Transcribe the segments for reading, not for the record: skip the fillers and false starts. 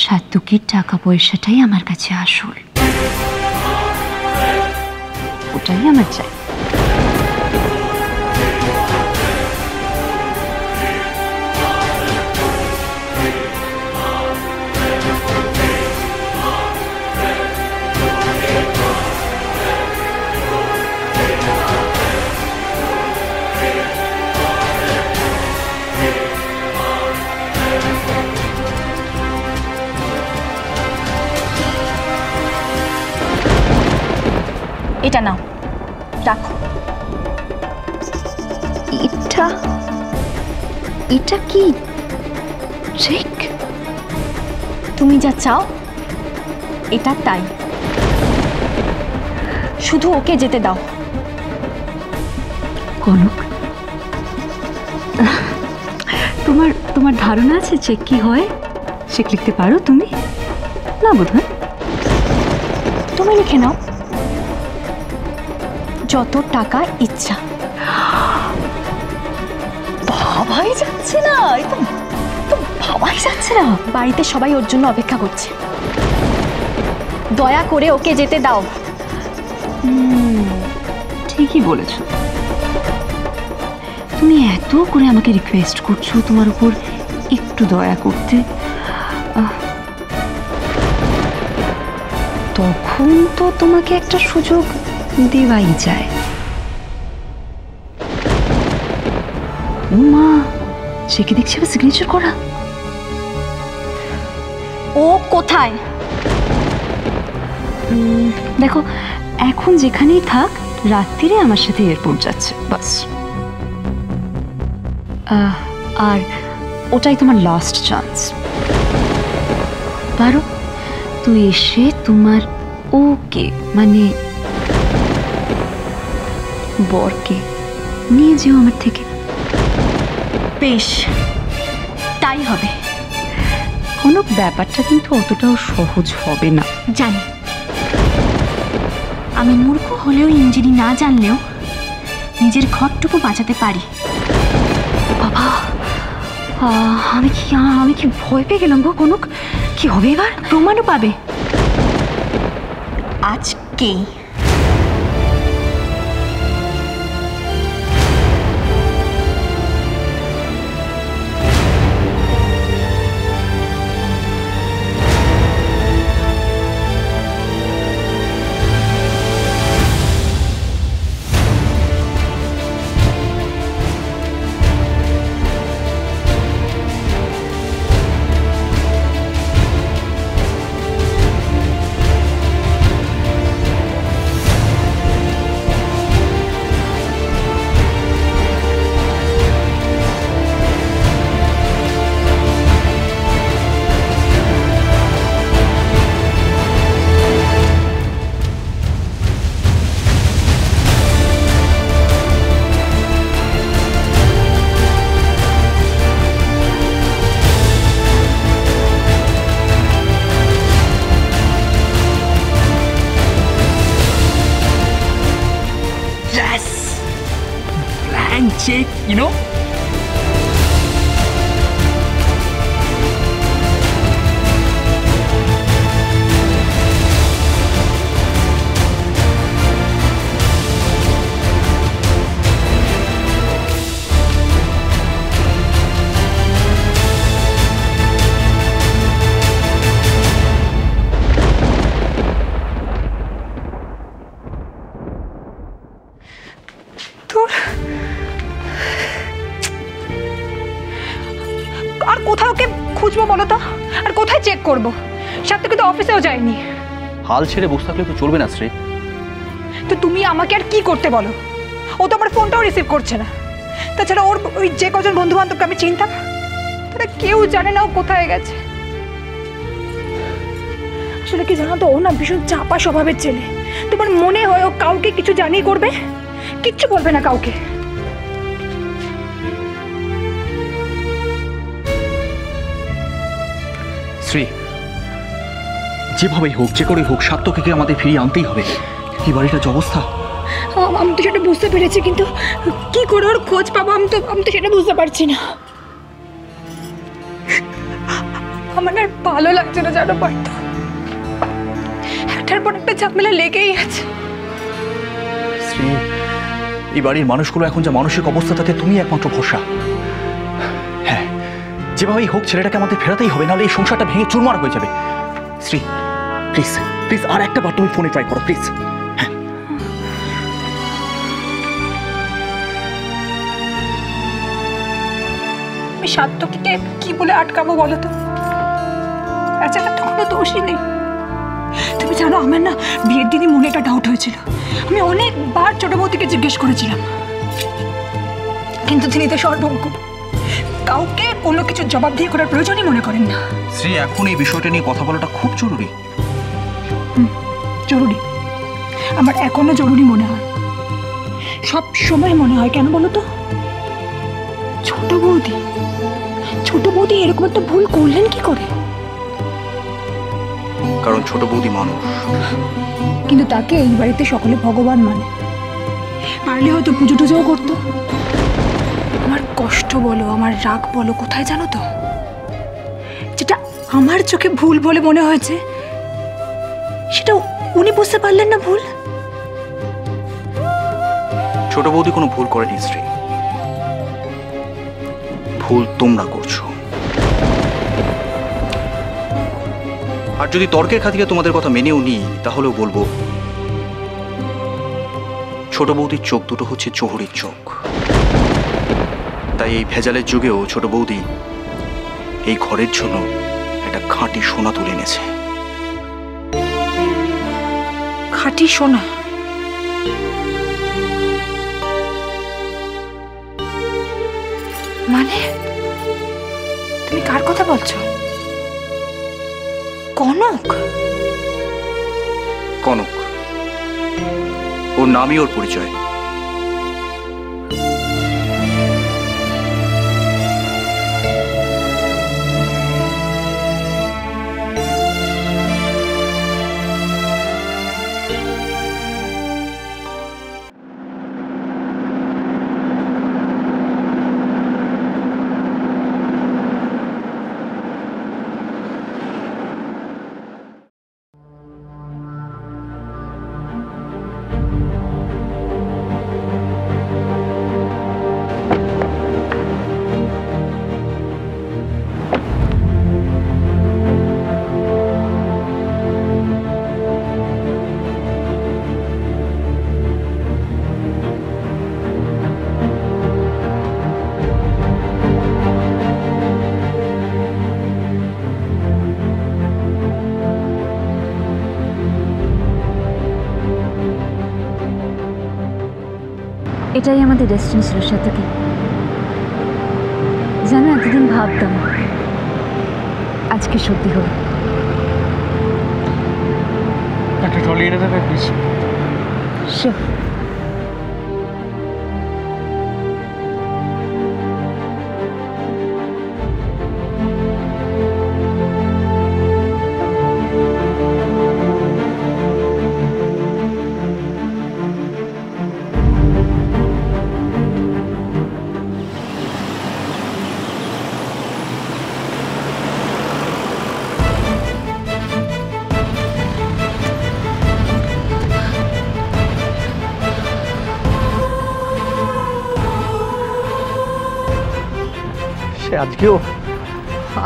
সাত্তুকির টাকা পয়সাটাই আমার কাছে আসল, ওটাই আমার চাই। এটা নাও, রাখো। এটা কি চেক? তুমি যা চাও এটা তাই, শুধু ওকে যেতে দাও। কনক, তোমার ধারণা আছে চেক কি হয়? চেক লিখতে পারো তুমি? না বোধহয়। তুমি লিখে নাও যত টাকা ইচ্ছা। ভাবাই যাচ্ছে না, তো ভাবাই যাচ্ছে না। বাড়িতে সবাই ওর জন্য অপেক্ষা করছে, দয়া করে ওকে যেতে দাও। ঠিকই বলেছ, তুমি এত করে আমাকে রিকোয়েস্ট করছো তোমার উপর একটু দয়া করতে, তখন তো তোমাকে একটা সুযোগ দেওয়াই যায়। মা, সে কি দেখছি আবার সিগনেচার করা? ও কোথায়? দেখো, এখন যেখানেই থাক, রাত্রিরে আমার সাথে এয়ারপোর্ট যাচ্ছে, বাস। আর ওটাই তোমার লাস্ট চান্স। পারো তুই এসে তোমার ওকে মানে বরকে নিয়ে যেও আমার থেকে। বেশ, তাই হবে। কোনো ব্যাপারটা কিন্তু অতটাও সহজ হবে না। জানি, আমি মূর্খ হলেও ইঞ্জিনি না জানলেও নিজের ঘরটুকু বাঁচাতে পারি। বাবা, আমি কি ভয় পেয়ে গেলাম গো কনক। কি হবে এবার? প্রমাণও পাবে আজকেই। Check, you know? আর কোথাও কে খুঁজবো বলো তো? আর কোথায় চেক করব? সাথে তো অফিসেও যায়নি। হাল ছেড়ে বসে থাকলে তো চলবে না শ্রী। তো তুমি আমাকে আর কি করতে বলো? ও তো আমার ফোনটাও রিসিভ করছে না। তাছাড়া ওর ওই যে কজন বন্ধু বান্ধবকে আমি চিনতাম, তারা কেউ জানে না ও কোথায় গেছে। আসলে কি জানো তো, ও না ভীষণ চাপা স্বভাবের ছেলে। তোমার মনে হয় ও কাউকে কিছু জানিয়ে করবে? কিচ্ছু বলবে না কাউকে। শ্রী, যেভাবেই হোক, যে করেই হোক, সাত্তকীকে আমাদের ফিরিয়ে আনতেই হবে। এই বাড়িটার যে অবস্থা, আমি তো সেটা বুঝতে পেরেছি, কিন্তু কি করে ওর খোঁজ পাবো আমি তো সেটা বুঝতে পারছি না। আমার আর ভালো লাগছে না জানো পার্থ, একটার পর একটা ঝামেলা লেগেই আছে। শ্রী, এই বাড়ির মানুষগুলো এখন যা মানসিক অবস্থা তাতে তুমি একমাত্র ভরসা। হ্যাঁ, যেভাবেই হোক ছেলেটাকে আমাদের ফেরাতেই হবে, নাহলে এই সংসারটা ভেঙে চুরমার হয়ে যাবে। শ্রী প্লিজ প্লিজ আর একটা বার তুমি ফোনে ট্রাই করো প্লিজ। আমি সার্থকীকে কি বলে আটকাবো বলো তো? আচ্ছা, তো কোনো দোষই নেই। তুমি জানো আমার না বিয়ের দিনই মনে একটা ডাউট হয়েছিল। আমি অনেকবার ছোট বৌদিকে জিজ্ঞেস করেছিলাম, কিন্তু তিনি তো সর্বজ্ঞ, কাউকে কোনো কিছু জবাব দিয়ে করার প্রয়োজনই মনে করেন না। শ্রী, এখন এই বিষয়টা নিয়ে কথা বলাটা খুব জরুরি। জরুরি, আমার এখনো জরুরি মনে হয়, সব সময় মনে হয়। কেন বলো তো? ছোট বৌদি এরকম একটা ভুল করলেন কি করে? কারণ ছোট বৌদি মানুষ। কিন্তু তাকে এই বাড়িতে সকলে ভগবান মানে, পারলে হয়তো পুজো টুজোও করতো। আমার কষ্ট বলো, আমার রাগ বলো কোথায় জানো তো? যেটা আমার চোখে ভুল বলে মনে হয়েছে, সেটা উনি বুঝতে পারলেন না ভুল। ছোট বৌদি কোনো ভুল করেনি শ্রী, ভুল তোমরা করছো। আর যদি তর্কের খাতিরে তোমাদের কথা মেনেও নিই, তাহলেও বলবো ছোট বৌদির চোখ দুটো হচ্ছে চোহরির চোখ। তাই এই ভেজালের যুগেও ছোট বৌদি এই ঘরের জন্য একটা খাঁটি সোনা তুলে এনেছে। খাঁটি সোনা? মানে তুমি কার কথা বলছো? কনক? কনক, ওর নামই ওর পরিচয়। এটাই আমাদের ডেস্টিনি ছিল সাথে। জানো, এতদিন ভাবতাম, আজকে সত্যি হলো। একটা ট্রলি এনে দেবে প্লিজ। শিওর।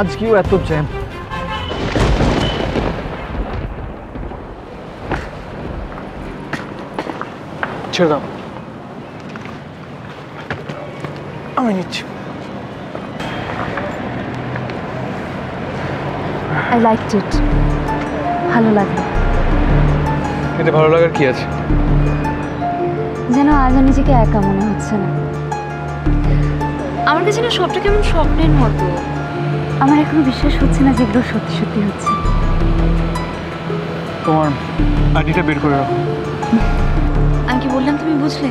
আজকেও এত জ্যাম। ছেড়ে দাও, আমি নিচ্ছি। আই লাইকড ইট। ভালো লাগলো। এতে ভালো লাগার কি আছে? যেন আজ আর নিজেকে একা মনে হচ্ছে না। আমার কাছে না সবটা কেমন স্বপ্নের মতো। আমার এখনো বিশ্বাস হচ্ছে না যেগুলো সত্যি সত্যি হচ্ছে। তোমার আইডিটা বের করে রাখো। আমি কি বললাম তুমি বুঝলে?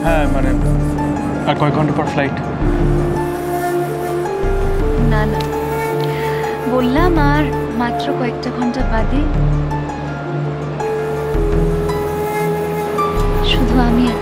হ্যাঁ, মানে আর কয়েক ঘন্টা পর ফ্লাইট। না না, বললাম আর মাত্র কয়েকটা ঘন্টা বাদে শুধু আমি আর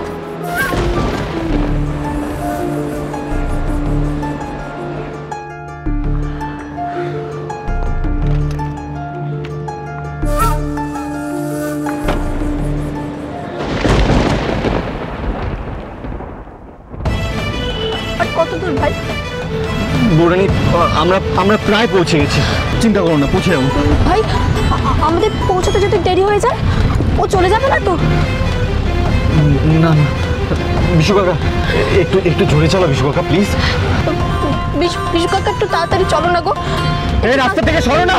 আমরা আমরা প্রায় পৌঁছে গেছি, চিন্তা করো না, পৌঁছে যাবো। ভাই আমাদের পৌঁছাতে যদি দেরি হয়ে যায়, ও চলে যাবে না তো? না না বিশু কাকা, একটু একটু জোরে চালা বিশু কাকা, প্লিজ। বিশু কাকা একটু তাড়াতাড়ি চলো না গো। এই রাস্তা থেকে সরো না।